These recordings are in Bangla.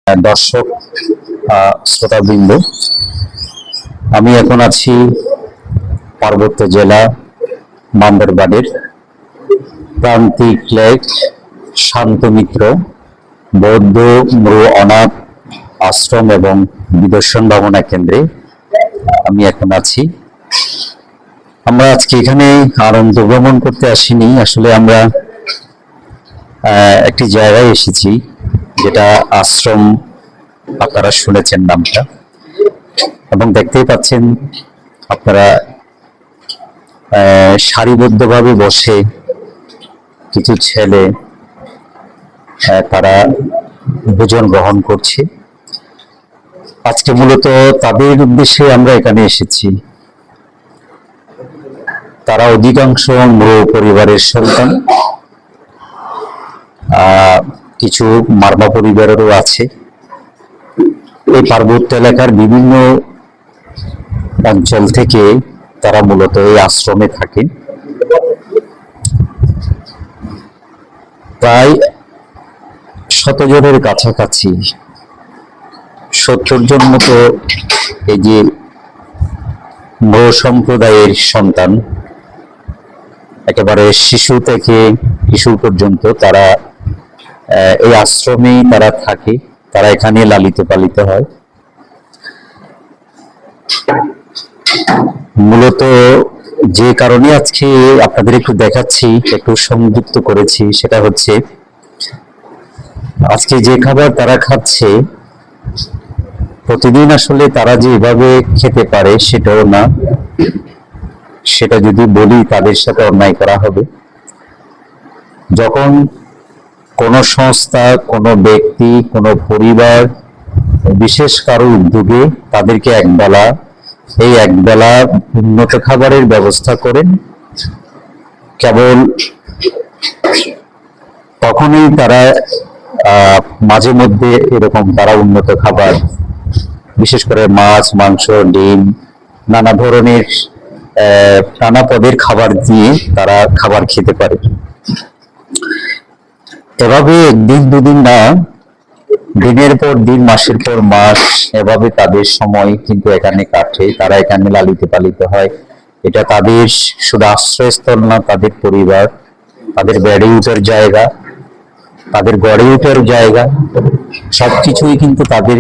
দর্শক শ্রোতাবৃন্দ, আমি এখন আছি পার্বত্য জেলা বান্দরবানের প্রান্তিক লেক শান্তমিত্র বৌদ্ধ মৃ অনাথ আশ্রম এবং বিদর্শন ভাবনা কেন্দ্রে আমি এখন আছি। আমরা আজকে এখানে আনন্দ ভ্রমণ করতে আসিনি, আসলে আমরা একটি জায়গায় এসেছি যেটা আশ্রম, আপনারা শুনেছেন নামটা এবং দেখতেই পাচ্ছেন আপনারা সারিবদ্ধভাবে বসে কিছু ছেলে তারা ভোজন গ্রহণ করছে। আজকে মূলত তাদের উদ্দেশ্যে আমরা এখানে এসেছি। তারা অধিকাংশ মৃ পরিবারের সন্তান, কিছু মারমা পরিবারেরও আছে। এই পার্বত্য এলাকার বিভিন্ন অঞ্চল থেকে তারা মূলত এই আশ্রমে থাকে। প্রায় 100 জনের কাছাকাছি, 70 জন মতো এই যে মৃ সম্প্রদায়ের সন্তান, একেবারে শিশু থেকে কিশোর পর্যন্ত তারা এই আশ্রমেই তারা থাকে, তারা এখানে লালিত পালিত হয়। মূলত যে কারণে আজকে আপনাদের একটু দেখাচ্ছি, একটু সংযুক্ত করেছি, সেটা হচ্ছে আজকে যে খাবার তারা খাচ্ছে প্রতিদিন আসলে তারা যে এভাবে খেতে পারে সেটাও না। সেটা যদি বলি তাদের সাথে অন্যায় করা হবে। যখন কোনো সংস্থা, কোনো ব্যক্তি, কোনো পরিবার বিশেষ কারো উদ্যোগে তাদেরকে একবেলা উন্নত খাবারের ব্যবস্থা করেন, কেবল তখনই তারা মাঝে মধ্যে এরকম তারা উন্নত খাবার, বিশেষ করে মাছ, মাংস, ডিম, নানা ধরনের নানা পদের খাবার দিয়ে তারা খাবার খেতে পারে। এভাবে একদিন দুদিন না, দিনের পর দিন, মাসের পর মাস এভাবে তাদের সময় কিন্তু এখানে কাটে। তারা এখানে লালিত পালিত হয়। এটা তাদের শুধু আশ্রয়স্থল না, তাদের পরিবার, তাদের বেড়ে ওঠার জায়গা, তাদের গড়ে ওঠার জায়গা, সবকিছুই কিন্তু তাদের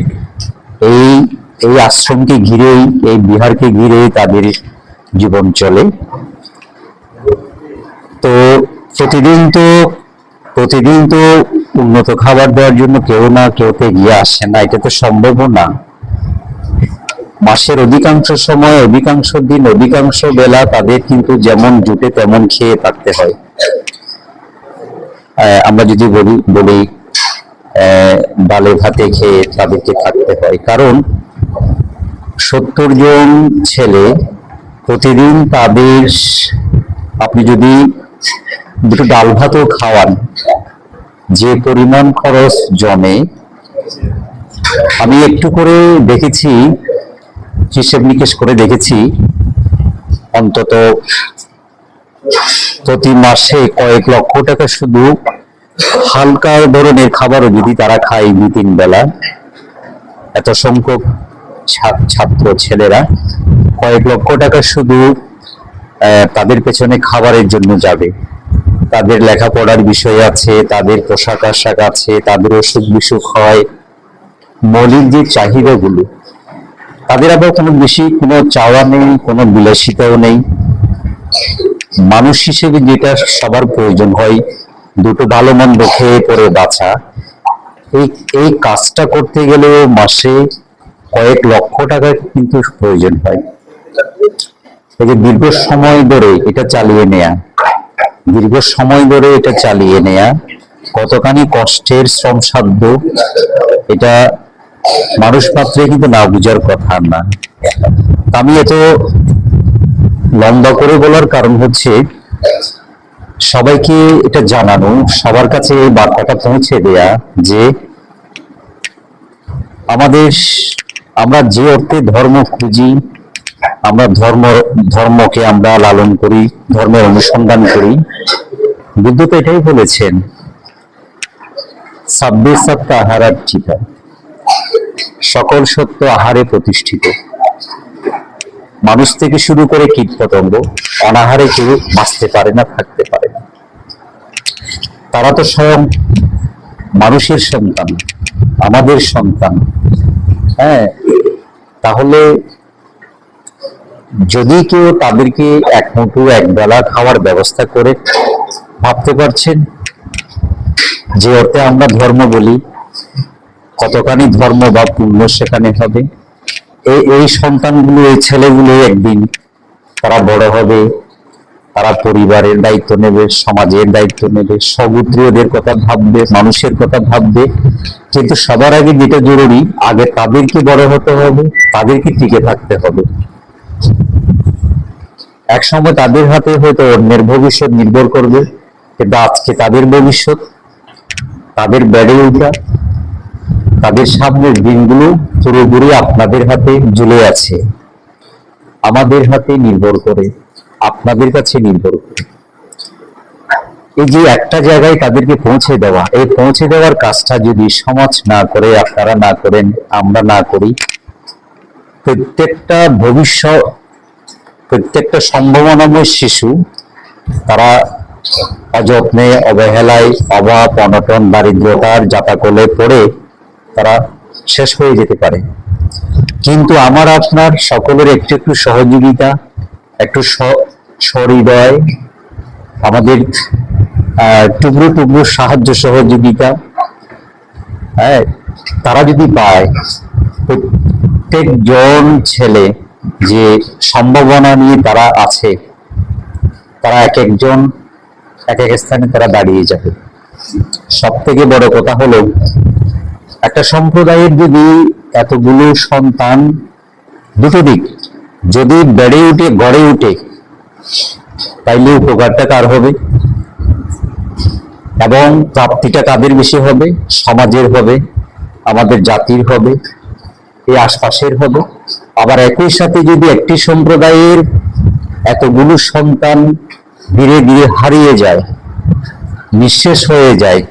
এই আশ্রমকে ঘিরেই, এই বিহারকে ঘিরেই তাদের জীবন চলে। তো প্রতিদিন তো উন্নত খাবার দেওয়ার জন্য কেউ না কেউ তো এগিয়ে আসে না, এটা তো সম্ভব না। মাসের অধিকাংশ সময়, অধিকাংশ দিন, অধিকাংশ বেলা তাদের কিন্তু যেমন জুটে তেমন খেয়ে থাকতে হয়। আমরা যদি বলি ডালে ভাতে খেয়ে তাদেরকে থাকতে হয়, কারণ 70 জন ছেলে প্রতিদিন তাদের, আপনি যদি দুটো ডাল ভাতও খাওয়ান, যে পরিমাণ খরচ জমে, আমি একটু করে দেখেছি, হিসেব নিকেশ করে দেখেছি, অন্তত প্রতি মাসে কয়েক লক্ষ টাকা শুধু হালকা ধরনের খাবারও যদি তারা খায় 2-3 বেলা, এত সংখ্যক ছাত্র ছেলেরা কয়েক লক্ষ টাকা শুধু তাদের পেছনে খাবারের জন্য যাবে। তাদের লেখাপড়ার বিষয় আছে, তাদের পোশাক আশাক আছে, তাদের অসুখ বিসুখ হয়, মৌলিক যে চাহিদাগুলো, তাদের আবার কোনো চাওয়া নেই, কোনো বিলাসিতাও নেই। মানুষ হিসেবে যেটা সবার প্রয়োজন হয়, দুটো ভালো মন্দ খেয়ে পরে বাঁচা, এই কাজটা করতে গেলেও মাসে কয়েক লক্ষ টাকা কিন্তু প্রয়োজন হয়। এই যে দীর্ঘ সময় ধরে এটা চালিয়ে নেয়া কতখানি কষ্টের, শ্রমসাধ্য, এটা মানুষ মাত্রে কিন্তু না বুঝার কথা না। আমি এত লম্বা করে বলার কারণ হচ্ছে সবাইকে এটা জানানো, সবার কাছে এই বার্তাটা পৌঁছে দেয়া যে আমরা যে অর্থে ধর্ম খুঁজি, আমরা ধর্মকে আমরা লালন করি, ধর্মের অনুসন্ধান করি। বুদ্ধ তো এটাই বলেছেন, সাব্বে সত্তা হারাচ্ছিতা, সকল সত্য আহারে প্রতিষ্ঠিত। মানুষ থেকে শুরু করে কীটপতঙ্গ অনাহারে কেউ বাঁচতে পারে না, থাকতে পারে না। তারা তো স্বয়ং মানুষের সন্তান, আমাদের সন্তান। হ্যাঁ, তাহলে যদি কেউ তাদেরকে এক মুঠো এক বেলা খাওয়ার ব্যবস্থা করে, ভাবতে পারছেন যে অর্থে আমরা ধর্ম বলি কতখানি ধর্ম বা পুণ্য সেখানে হবে। এই সন্তানগুলো, এই ছেলেগুলো একদিন তারা বড় হবে, তারা পরিবারের দায়িত্ব নেবে, সমাজের দায়িত্ব নেবে, সহোদরদের কথা ভাববে, মানুষের কথা ভাববে। কিন্তু সবার আগে যেটা জরুরি, আগে তাদেরকে বড় হতে হবে, তাদেরকে টিকে থাকতে হবে। এক সময় তাদের হাতে হয়তো অন্যের ভবিষ্যৎ নির্ভর করবে, কিন্তু আজকে তাদের ভবিষ্যৎ, তাদের বেড়ে ওঠা, তাদের সামনের দিনগুলো পুরোপুরি আপনাদের হাতে ঝুলে আছে, আমাদের হাতে নির্ভর করে, আপনাদের কাছে নির্ভর করে। এই যে একটা জায়গায় তাদেরকে পৌঁছে দেওয়া, এই পৌঁছে দেওয়ার কাজটা যদি সমাজ না করে, আপনারা না করেন, আমরা না করি, প্রত্যেকটা ভবিষ্যৎ, প্রত্যেকটা সম্ভাবনাময় শিশু তারা অযত্নে, অবহেলায়, অভাব, অনটন, দারিদ্রতার জাতাকলে পড়ে তারা শেষ হয়ে যেতে পারে। কিন্তু আমার আপনার সকলের একটু একটু সহযোগিতা, একটু সহৃদয়, আমাদের টুকরো টুকরো সাহায্য সহযোগিতা, হ্যাঁ, তারা যদি পায়, প্রত্যেকজন ছেলে যে সম্ভাবনা নিয়ে তারা আছে, তারা এক একজন এক এক স্থানে তারা দাঁড়িয়ে যাবে। সব থেকে বড় কথা হলো, একটা সম্প্রদায়ের যদি এতগুলো সন্তান, দুটো দিক যদি বেড়ে উঠে, গড়ে উঠে, তাইলে উপকারটা কার হবে এবং প্রাপ্তিটা কাদের বেশি হবে? সমাজের হবে, আমাদের জাতির হবে, এই আশপাশের হবে। আবার একই সাথে যদি একটি সম্প্রদায়ের এতগুলো সন্তান ধীরে ধীরে হারিয়ে যায়, নিঃশেষ হয়ে যায়,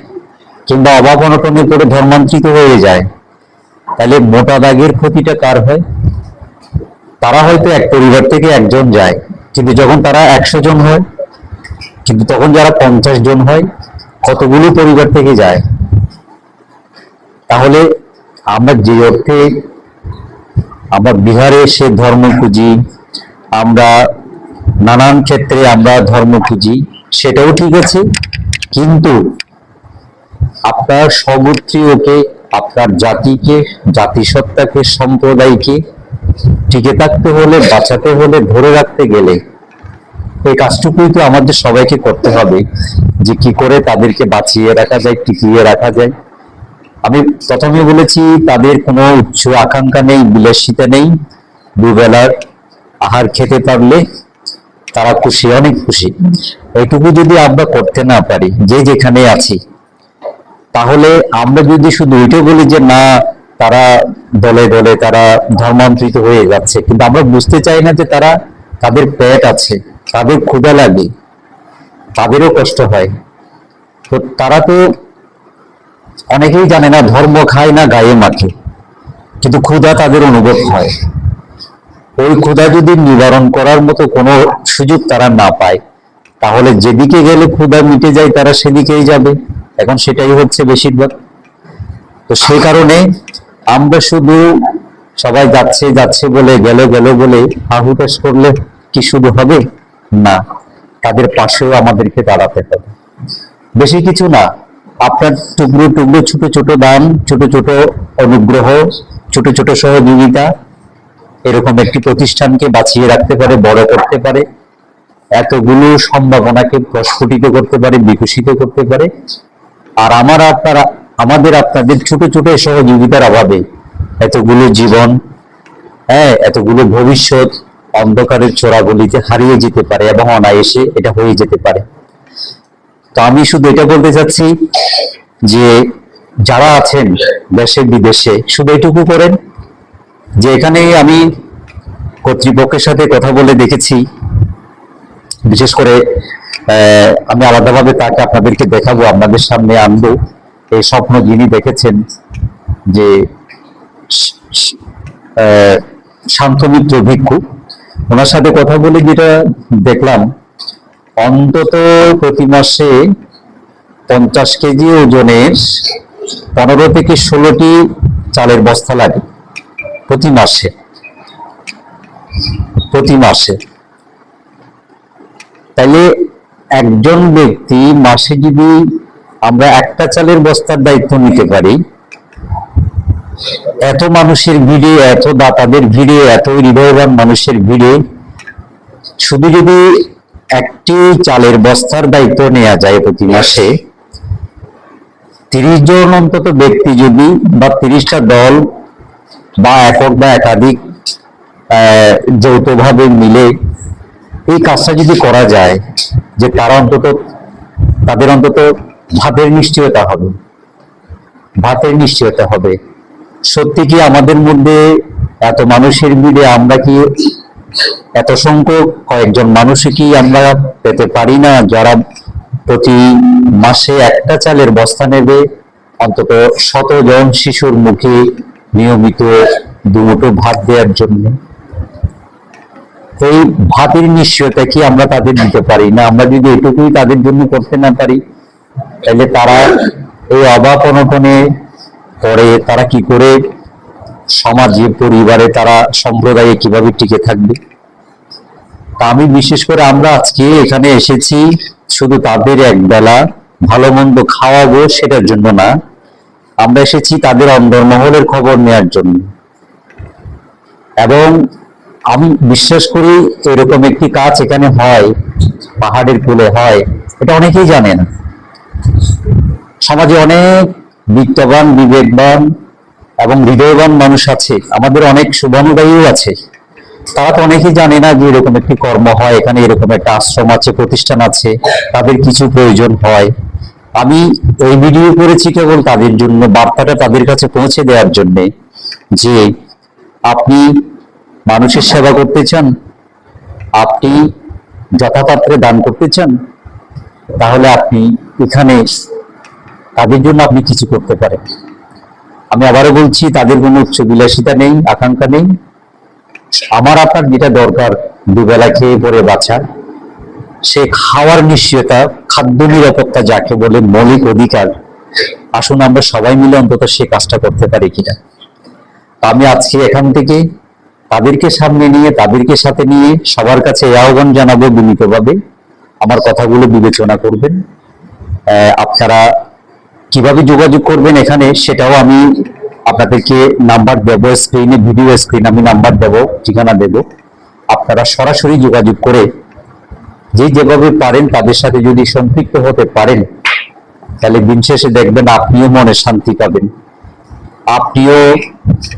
কিংবা অভাব অনটনে করে ধর্মান্তরিত হয়ে যায়, তাহলে মোটা দাগের ক্ষতিটা কার হয়? তারা হয়তো এক পরিবার থেকে একজন যায়, কিন্তু যখন তারা 100 জন হয়, কিন্তু তখন যারা 50 জন হয়, কতগুলো পরিবার থেকে যায়। তাহলে আমরা যে অর্থে আমরা বিহারে এসে ধর্ম খুঁজি, আমরা নানান ক্ষেত্রে আমরা ধর্ম খুঁজি, সেটাও ঠিক আছে, কিন্তু আপনার সমুদ্রীয়কে, আপনার জাতিকে, জাতিসত্তাকে, সম্প্রদায়কে টিকে থাকতে হলে, বাঁচাতে হলে, ধরে রাখতে গেলে এই কাজটুকুই তো আমাদের সবাইকে করতে হবে, যে কি করে তাদেরকে বাঁচিয়ে রাখা যায়, টিকিয়ে রাখা যায়। আমি প্রথমে বলেছি, তাদের কোনো উচ্চ আকাঙ্ক্ষা নেই, বিলাসিতা নেই, দুবেলার আহার খেতে পারলে তারা খুশি, অনেক খুশি। এইটুকু যদি আমরা করতে না পারি, যে যেখানে আছি, তাহলে আমরা যদি শুধু ওইটা বলি যে না, তারা দলে দলে তারা ধর্মান্তরিত হয়ে যাচ্ছে, কিন্তু আমরা বুঝতে চাই না যে তারা, তাদের পেট আছে, তাদের ক্ষুধা লাগে, তাদেরও কষ্ট হয়। তো তারা তো অনেকেই জানে না, ধর্ম খায় না গায়ে মাখে, কিন্তু ক্ষুধা তাদের অনুভব হয়। ওই ক্ষুধা যদি নিবারণ করার মতো কোনো সুযোগ তারা না পায়, তাহলে যেদিকে গেলে ক্ষুধা মিটে যায় তারা সেদিকেই যাবে। এখন সেটাই হচ্ছে বেশিরভাগ। তো সেই কারণে আমরা শুধু সবাই যাচ্ছে যাচ্ছে বলে, গেল গেল বলে হাহুতাশ করলে কি শুধু হবে না, তাদের পাশেও আমাদেরকে দাঁড়াতে হবে। বেশি কিছু না, আপনার টুকরো টুকরো ছোট ছোট দান, ছোট ছোট অনুগ্রহ, ছোট ছোট সহযোগিতা এরকম একটি প্রতিষ্ঠানকে বাঁচিয়ে রাখতে পারে, বড় করতে পারে, এতগুলো সম্ভাবনাকে প্রস্ফুটিত করতে পারে, বিকশিত করতে পারে। আর আমাদের আপনাদের ছোট ছোট সহযোগিতার অভাবে এতগুলো জীবন, হ্যাঁ, এতগুলো ভবিষ্যৎ অন্ধকারের চোরাগলিতে হারিয়ে যেতে পারে এবং অনায়াসে এটা হয়ে যেতে পারে। তো আমি শুধু এটা বলতে চাচ্ছি যে যারা আছেন দেশে বিদেশে, শুধু এটুকু করেন যে, এখানে আমি কর্তৃপক্ষের সাথে কথা বলে দেখেছি, বিশেষ করে আমি আলাদাভাবে তাকে আপনাদেরকে দেখাবো, আপনাদের সামনে আনবো। এই স্বপ্ন যিনি দেখেছেন যে শান্তমিত্র ভিক্ষু, ওনার সাথে কথা বলে যেটা দেখলাম, অন্তত প্রতি মাসে 50 কেজি ওজনের 15 থেকে 16টি চালের বস্তা লাগে প্রতি মাসে। তাইলে একজন ব্যক্তি মাসে যদি আমরা একটা চালের বস্তার দায়িত্ব নিতে পারি, এত মানুষের ভিড়ে, এত দাতাদের ভিড়ে, এত হৃদয়বান মানুষের ভিড়ে শুধু যদি একটি চালের বস্তার দায়িত্ব নেওয়া যায় প্রতি মাসে, 30 জন অন্তত ব্যক্তি যদি, বা 30টা দল বা একক বা একাধিক যৌথভাবে মিলে এই কাজটা যদি করা যায়, যে তাদের অন্তত ভাতের নিশ্চয়তা হবে। সত্যি কি আমাদের মধ্যে এত মানুষের ভিড়ে আমরা কি এত সংখ্যক কয়েকজন মানুষে কি আমরা পেতে পারি না, যারা প্রতি মাসে একটা চালের বস্তা নেবে, অন্তত 100 জন শিশুর মুখে নিয়মিত দুমুঠো ভাত দেওয়ার জন্য? এই ভাতের নিশ্চয়তা কি আমরা তাদের দিতে পারি না? আমরা যদি এটুকুই তাদের জন্য করতে না পারি, তাহলে তারা এই অভাব অনটনে পড়ে তারা কি করে সমাজে, পরিবারে, তারা সম্প্রদায়ে কিভাবে টিকে থাকবে? তা আমি বিশেষ করে আমরা আজকে এখানে এসেছি শুধু তাদের একবেলা ভালো মন্দ খাওয়াবো সেটার জন্য না, আমরা এসেছি তাদের অন্দরমহলের খবর নেওয়ার জন্য। এবং আমি বিশ্বাস করি এরকম একটি কাজ এখানে হয়, পাহাড়ের কূলে হয়, এটা অনেকেই জানে না। সমাজে অনেক বিত্তবান, বিবেকবান এবং হৃদয়বান মানুষ আছে, আমাদের অনেক শুভানুদায়ীও আছে, তারা তো অনেকেই জানে না যে এরকম একটি কর্ম হয়, এখানে এরকম একটা আশ্রম আছে, প্রতিষ্ঠান আছে, তাদের কিছু প্রয়োজন হয়। আমি এই ভিডিও করেছি কেবল তাদের জন্য, বার্তাটা তাদের কাছে পৌঁছে দেওয়ার জন্য, যে আপনি মানুষের সেবা করতে চান, আপনি যথাপাত্রে দান করতে চান, তাহলে আপনি এখানে তাদের জন্য আপনি কিছু করতে পারেন। আমি আবারও বলছি, তাদের কোনো উচ্চ বিলাসিতা নেই, আকাঙ্ক্ষা নেই। আমার আপনার যেটা দরকার, দুবেলা খেয়ে পরে বাঁচা, সে খাওয়ার নিশ্চয়তা, খাদ্য নিরাপত্তা যাকে বলে মৌলিক অধিকার, আসুন আমরা সবাই মিলে অন্তত সে কাজটা করতে পারি কিনা। আমি আজকে এখান থেকে তাদেরকে সামনে নিয়ে, তাদেরকে সাথে নিয়ে সবার কাছে এই আহ্বান জানাবো বিনীতভাবে, আমার কথাগুলো বিবেচনা করবেন। আপনারা কিভাবে যোগাযোগ করবেন এখানে, সেটাও আমি আপনাদেরকে নাম্বার দেবো স্ক্রিনে, ভিডিও স্ক্রিন আমি নাম্বার দেবো, ঠিকানা দেব। আপনারা সরাসরি যোগাযোগ করে যেভাবে পারেন তাদের সাথে যদি সম্পৃক্ত হতে পারেন, তাহলে দিন শেষে দেখবেন আপনিও মনে শান্তি পাবেন, আপনিও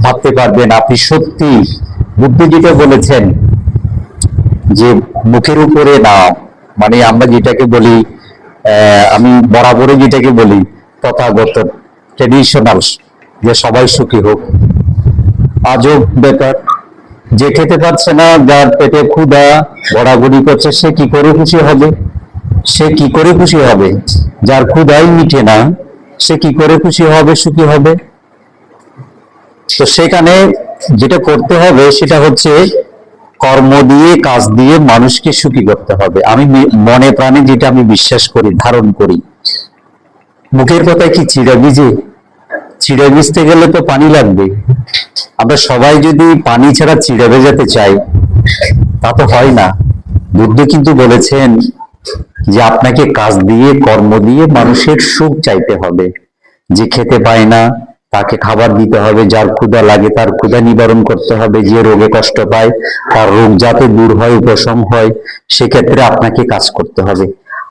ভাবতে পারবেন আপনি সত্যি বুদ্ধি যেটা বলেছেন যে মুখের উপরে না, মানে আমরা যেটাকে বলি, আমি বরাবরই যেটাকে বলি তথাগত ট্রেডিশনাল, যে সবাই সুখী হোক, আজব ব্যাপার। যে খেতে পারছে না, যার পেটে ক্ষুধা গড়াগড়ি করছে, সে কি করে খুশি হবে? যার ক্ষুধাই মিটে না, সে কি করে খুশি হবে, সুখী হবে? তো সেখানে যেটা করতে হবে সেটা হচ্ছে কর্ম দিয়ে, কাজ দিয়ে মানুষকে সুখী করতে হবে। আমি মনে প্রাণে যেটা আমি বিশ্বাস করি, ধারণ করি, মুখের কথায় কি চিড়া ভিজে? চিড়া ভিজতে গেলে তো পানি লাগবে। আমরা সবাই যদি পানি ছাড়া চিড়া ভেজাতে চাই, তা তো হয় না। বুদ্ধ কিন্তু বলেছেন যে আপনাকে কাজ দিয়ে, কর্ম দিয়ে মানুষের সুখ চাইতে হবে। যে খেতে পায় না তাকে খাবার দিতে হবে, যার ক্ষুধা লাগে তার ক্ষুধা নিবারণ করতে হবে, যে রোগে কষ্ট পায় তার রোগ যাতে দূর হয়, উপশম হয়, সেক্ষেত্রে আপনাকে কাজ করতে হবে।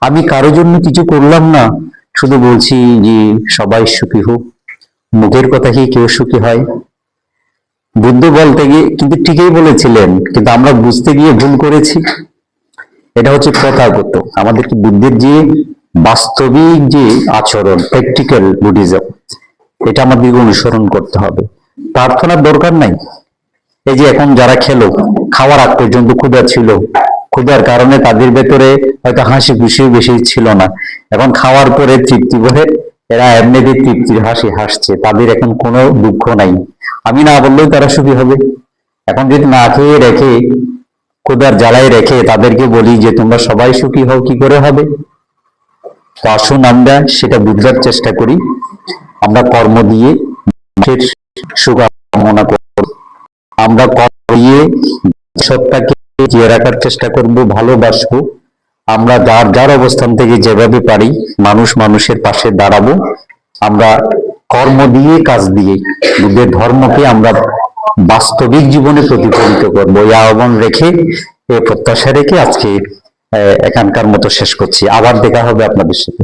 আমি কারোর জন্য কিছু করলাম না, শুধু বলছি যে সবাই সুখী হোক। মুখের কথা কি কেউ সুখী হয়? বুদ্ধ বলতে গিয়ে কিন্তু ঠিকই বলেছিলেন, কিন্তু আমরা বুঝতে গিয়ে ভুল করেছি। এটা হচ্ছে প্রথাগত, আমাদেরকে বুদ্ধের যে বাস্তবিক যে আচরণ, প্র্যাকটিক্যাল বুদ্ধিজম, এটা আমাদেরকে অনুসরণ করতে হবে। প্রার্থনার দরকার নাই। এই যে এখন যারা খেলো, খাওয়ার আগ পর্যন্ত ক্ষুধা ছিল, ক্ষুধার কারণে তাদের ভেতরে হয়তো হাসি খুশিও বেশি ছিল না, এখন খাওয়ার পরে তৃপ্তি ভরে এরা এমনিতে তৃপ্তির হাসি হাসছে, তাদের এখন কোনো দুঃখ নাই। আমি না বললেও তারা সুখী হবে। এখন যদি না খেয়ে রেখে, ক্ষুধার জ্বালায় রেখে তাদেরকে বলি যে তোমরা সবাই সুখী হও, কি করে হবে? তো আসুন আমরা সেটা বুঝবার চেষ্টা করি। আমরা কর্ম দিয়ে মানুষের সুখ কামনা করব, আমরা কর্ম দিয়ে সত্তাকে জিয়ে রাখার চেষ্টা করব, ভালোবাসবো। আমরা যার যার অবস্থান থেকে যেভাবে পারি মানুষ মানুষের পাশে দাঁড়াবো। আমরা কর্ম দিয়ে, কাজ দিয়ে বুদ্ধের ধর্মকে আমরা বাস্তবিক জীবনে প্রতিফলিত করবো, এই আহ্বান রেখে, এই প্রত্যাশা রেখে আজকে এখানকার মতো শেষ করছি। আবার দেখা হবে আপনাদের সাথে।